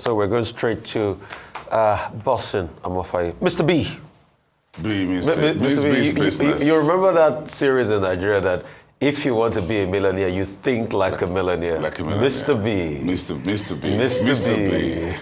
so we're going straight to Boston, Amofai. Mr. B. B means business. You remember that series in Nigeria that if you want to be a millionaire, you think like a millionaire. Like a millionaire. Mr. B. Mr. B. Mr. B.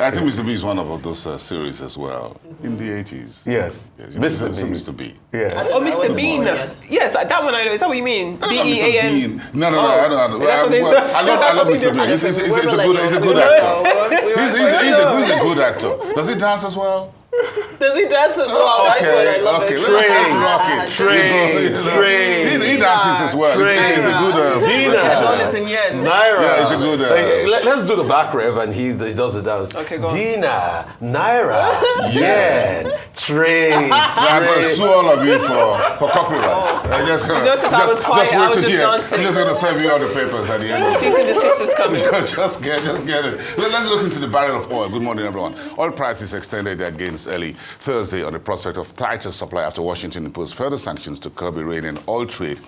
I think Mr. B is one of those series as well in the 80s. Yes. Mr. B. Yeah. Oh, Mr. Bean. Yes, that one I know. Is that what you mean? B-E-A-N? No, I don't know. I love Mr. Bean. He's a good actor. He's a good actor. Does he dance as well? Does he dance as well? Okay. Let's rock it. Train. He dances as well. He's a good Naira. Yeah, he's a good... let's do the back rev and he does the dance. Okay, go on. Dina, Naira, yen, train. I'm going to sue all of you for copyright. I'm just going to I'm just going to serve you all the papers at the end of it. Cease and desist is coming. Just get it. Let's look into the barrel of oil. Good morning, everyone. Oil prices extended their gains early Thursday on the prospect of tighter supply after Washington imposed further sanctions to curb Iranian oil trade.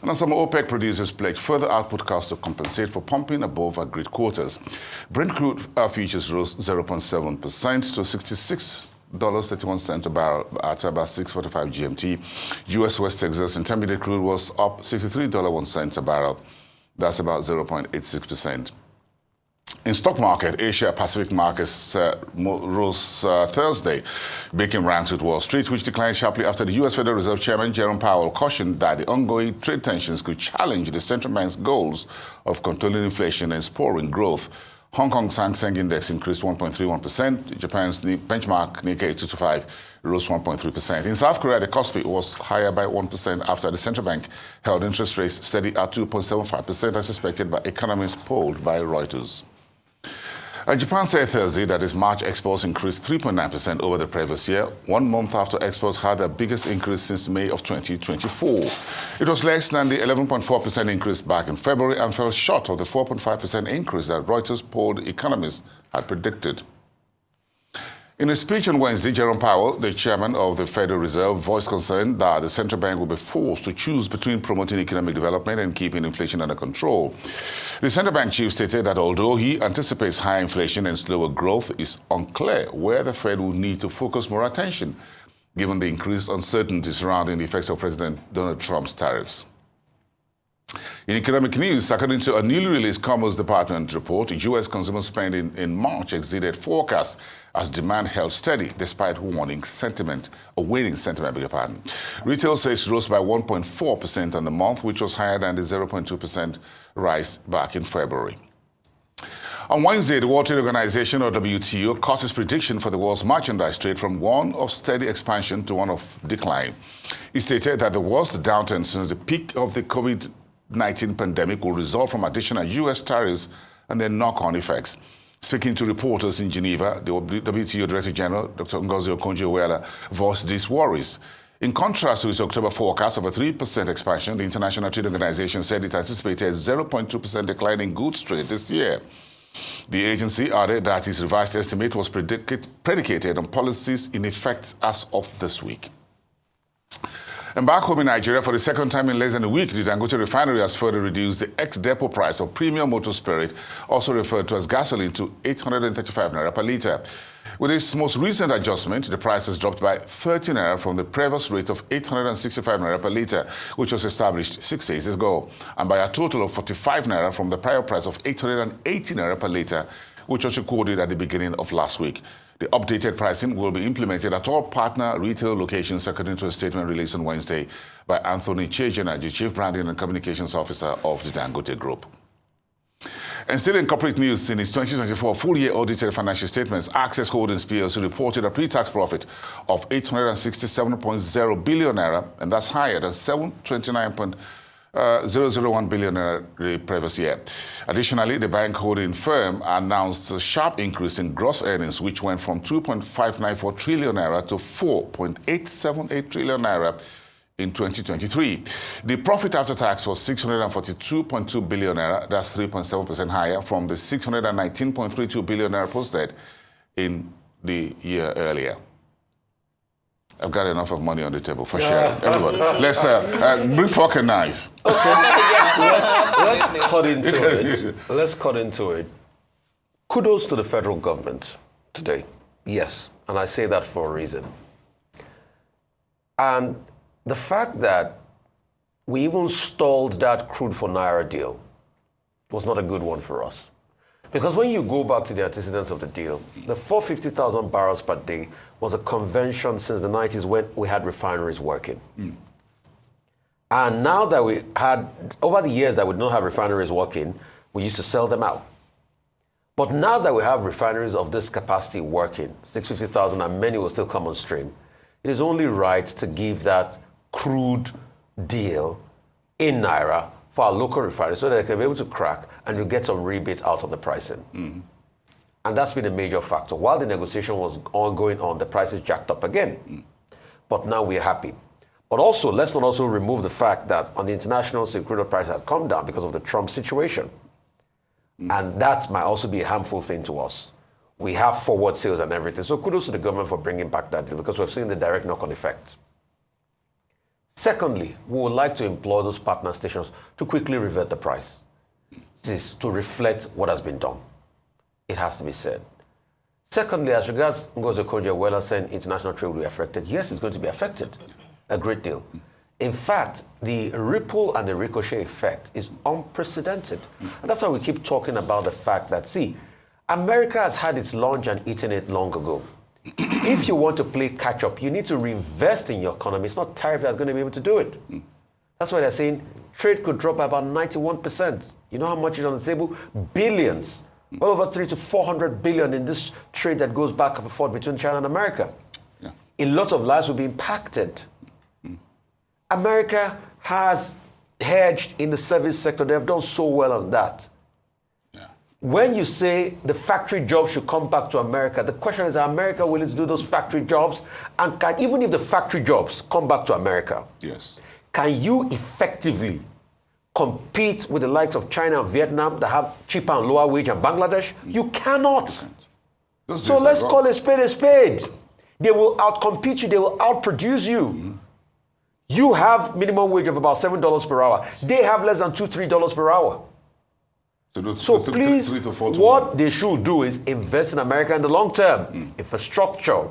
And as some OPEC producers pledged further output costs to compensate for pumping above agreed quotas. Brent crude futures rose 0.7% to $66.31 a barrel at about 6:45 GMT. U.S. West Texas Intermediate crude was up $63.01 a barrel. That's about 0.86%. In stock market, Asia Pacific markets rose Thursday, breaking ranks with Wall Street, which declined sharply after the U.S. Federal Reserve Chairman Jerome Powell cautioned that the ongoing trade tensions could challenge the central bank's goals of controlling inflation and spurring growth. Hong Kong's Hang Seng Index increased 1.31%. Japan's benchmark Nikkei 225 rose 1.3%. In South Korea, the Kospi was higher by 1% after the central bank held interest rates steady at 2.75% as expected by economists polled by Reuters. Japan said Thursday that its March exports increased 3.9% over the previous year, 1 month after exports had their biggest increase since May of 2024. It was less than the 11.4% increase back in February and fell short of the 4.5% increase that Reuters polled economists had predicted. In a speech on Wednesday, Jerome Powell, the chairman of the Federal Reserve, voiced concern that the central bank will be forced to choose between promoting economic development and keeping inflation under control. The central bank chief stated that although he anticipates higher inflation and slower growth, it's unclear where the Fed will need to focus more attention, given the increased uncertainty surrounding the effects of President Donald Trump's tariffs. In economic news, according to a newly released Commerce Department report, U.S. consumer spending in March exceeded forecasts as demand held steady despite waning sentiment. Retail sales rose by 1.4% on the month, which was higher than the 0.2% rise back in February. On Wednesday, the World Trade Organization, or WTO, cut its prediction for the world's merchandise trade from one of steady expansion to one of decline. It stated that the worst downturn since the peak of the COVID-19 pandemic will result from additional U.S. tariffs and their knock-on effects. Speaking to reporters in Geneva, the WTO Director General, Dr. Ngozi Okonjo-Iweala, voiced these worries. In contrast to its October forecast of a 3% expansion, the International Trade Organization said it anticipated a 0.2% decline in goods trade this year. The agency added that its revised estimate was predicated on policies in effect as of this week. And back home in Nigeria, for the second time in less than a week, the Dangote Refinery has further reduced the ex-depot price of premium motor spirit, also referred to as gasoline, to 835 naira per litre. With its most recent adjustment, the price has dropped by 30 naira from the previous rate of 865 naira per litre, which was established 6 days ago, and by a total of 45 naira from the prior price of 880 naira per litre, which was recorded at the beginning of last week. The updated pricing will be implemented at all partner retail locations, according to a statement released on Wednesday by Anthony Chejena, the Chief Branding and Communications Officer of the Dangote Group. And still in corporate news, in its 2024 full-year audited financial statements, Access Holdings plc reported a pre-tax profit of 867.0 billion naira, and that's higher than 729.001 billion naira the previous year. Additionally, the bank holding firm announced a sharp increase in gross earnings, which went from 2.594 trillion naira to 4.878 trillion naira in 2023. The profit after tax was 642.2 billion naira, that's 3.7% higher from the 619.32 billion naira posted in the year earlier. I've got enough of money on the table for sharing. Everybody, let's bring fork and knife. Okay, let's cut into it. Let's cut into it. kudos to the federal government today. Yes, and I say that for a reason. And the fact that we even stalled that crude for Naira deal was not a good one for us. Because when you go back to the antecedents of the deal, the 450,000 barrels per day was a convention since the 90s when we had refineries working. And now that we had, over the years that we don't have refineries working, we used to sell them out. But now that we have refineries of this capacity working, 650,000, and many will still come on stream, it is only right to give that crude deal in Naira for our local refineries so that they can be able to crack and you get some rebates out of the pricing. And that's been a major factor. While the negotiation was going on, the prices jacked up again. But now we're happy. But also, let's not also remove the fact that on the international crude price had come down because of the Trump situation. And that might also be a harmful thing to us. We have forward sales and everything. So kudos to the government for bringing back that deal because we've seen the direct knock-on effect. Secondly, we would like to implore those partner stations to quickly revert the price. This is to reflect what has been done. It has to be said. Secondly, as regards Ngozi Okonjo-Iweala saying international trade will be affected, yes, it's going to be affected a great deal. In fact, the ripple and the ricochet effect is unprecedented. And that's why we keep talking about the fact that, see, America has had its lunch and eaten it long ago. If you want to play catch-up, you need to reinvest in your economy. It's not tariff that's going to be able to do it. That's why they're saying trade could drop by about 91%. You know how much is on the table? Billions. Well over 300 to 400 billion in this trade that goes back and forth between China and America. Yeah. A lot of lives will be impacted. America has hedged in the service sector. They have done so well on that. Yeah. When you say the factory jobs should come back to America, the question is, are America willing to do those factory jobs? And can, even if the factory jobs come back to America, yes, can you effectively compete with the likes of China and Vietnam that have cheaper and lower wage and Bangladesh? You cannot. So let's call a spade a spade. They will outcompete you. They will outproduce you. You have minimum wage of about $7 per hour. They have less than $2, $3 per hour. So please, what they should do is invest in America in the long term. Infrastructure.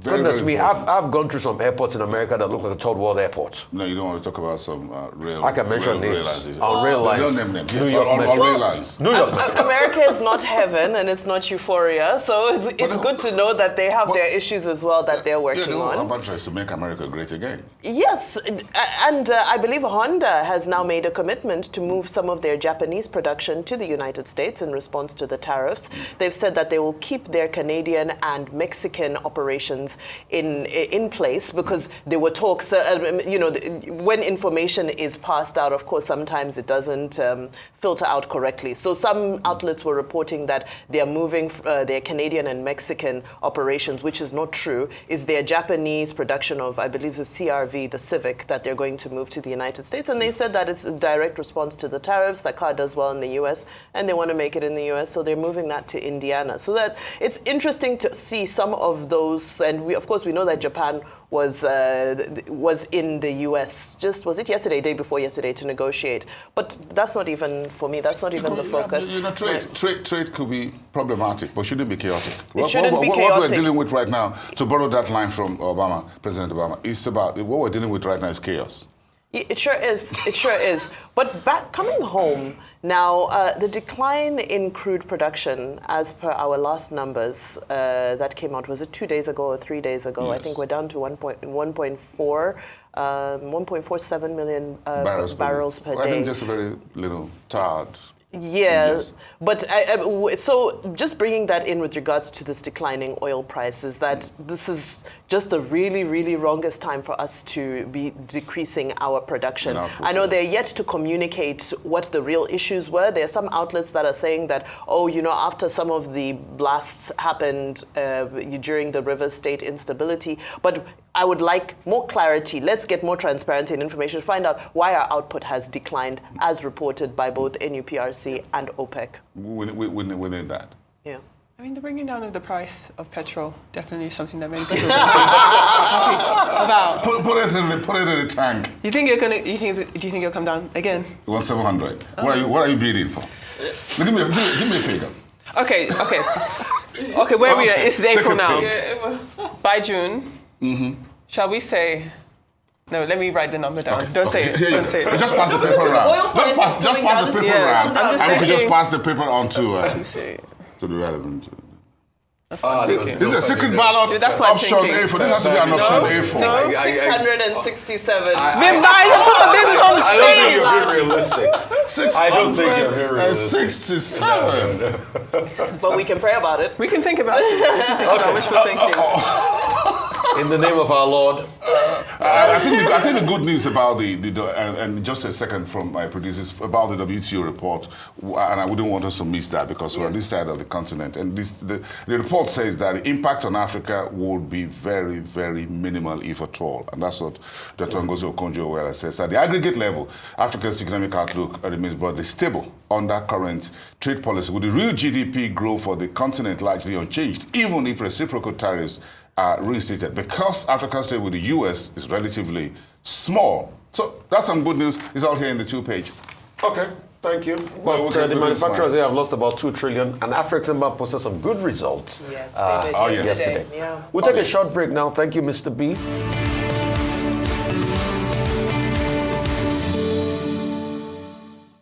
Goodness me, I've gone through some airports in America that look like a third world airport. No, you don't want to talk about some real. I can mention names. On rail lines. Don't name names. New York on rail lines. New York. America is not heaven and it's not euphoria, so it's good to know that they have their issues as well that they're working on. Our interest to make America great again. Yes, and I believe Honda has now made a commitment to move some of their Japanese production to the United States in response to the tariffs. They've said that they will keep their Canadian and Mexican operations in place because there were talks, when information is passed out, of course, sometimes it doesn't filter out correctly. So some outlets were reporting that they are moving their Canadian and Mexican operations, which is not true. Is their Japanese production of, I believe, the CRV, the Civic, that they're going to move to the United States. And they said that it's a direct response to the tariffs. That car does well in the U.S. and they want to make it in the U.S. So they're moving that to Indiana. So that it's interesting to see some of those. And we, of course, we know that Japan was in the U.S. just, was it yesterday, day before yesterday, to negotiate. But that's not even, for me, that's not even the focus. Trade could be problematic, but shouldn't be chaotic. It shouldn't be chaotic. What we're dealing with right now, to borrow that line from Obama, President Obama, is about, what we're dealing with right now is chaos. It sure is. It sure is. But coming home now, the decline in crude production, as per our last numbers that came out, was it 2 days ago or 3 days ago? Yes. I think we're down to 1.47 million barrels per day. I think just a very little tired. Yes, but so just bringing that in with regards to this declining oil price is that this is just the really, really wrongest time for us to be decreasing our production. I know they're yet to communicate what the real issues were. There are some outlets that are saying that, after some of the blasts happened during the River State instability, but I would like more clarity. Let's get more transparency and information, find out why our output has declined as reported by both NUPRC and OPEC. We need that. Yeah. I mean, the bringing down of the price of petrol definitely something that many people are happy about. Put it in the tank. You think do you think it'll come down again? It was 700. What are you bidding for? Give me a figure. Okay. Okay, where we are? Okay, It's take April a now. pick. By June, shall we say? No, let me write the number down. Don't say it. Here you Don't go. say it. Just pass the paper oil around. price is Just coming pass down the to paper Yeah, around, I'm just and we could just thinking- pass the paper on to Let me see. the relevant. This This is a secret ballot That's what I'm option thinking. A4. This has to be an option A4. No. 667. Then buy them, put the business on the I don't think street. you're being realistic. I don't think you're very realistic. 667. But we can pray about it. We can think about it. We can think about wishful thinking. In the name of our Lord. I think the good news about and just a second from my producers about the WTO report, and I wouldn't want us to miss that because we're on this side of the continent, and the report says that the impact on Africa will be very, very minimal, if at all, and that's what Dr. Ngozi Okonjo-Iweala says. At the aggregate level, Africa's economic outlook remains broadly stable under current trade policy, with the real GDP growth for the continent largely unchanged, even if reciprocal tariffs are reinstated, because Africa's trade with the US is relatively small. So that's some good news. It's all here in the 2-page. Okay, thank you. Well, But we can the do this, manufacturers man. here have lost about 2 trillion, and Afreximbank posted some good results Yes, they did yeah. yesterday. Yeah. We'll take a short break now. Thank you, Mr. B.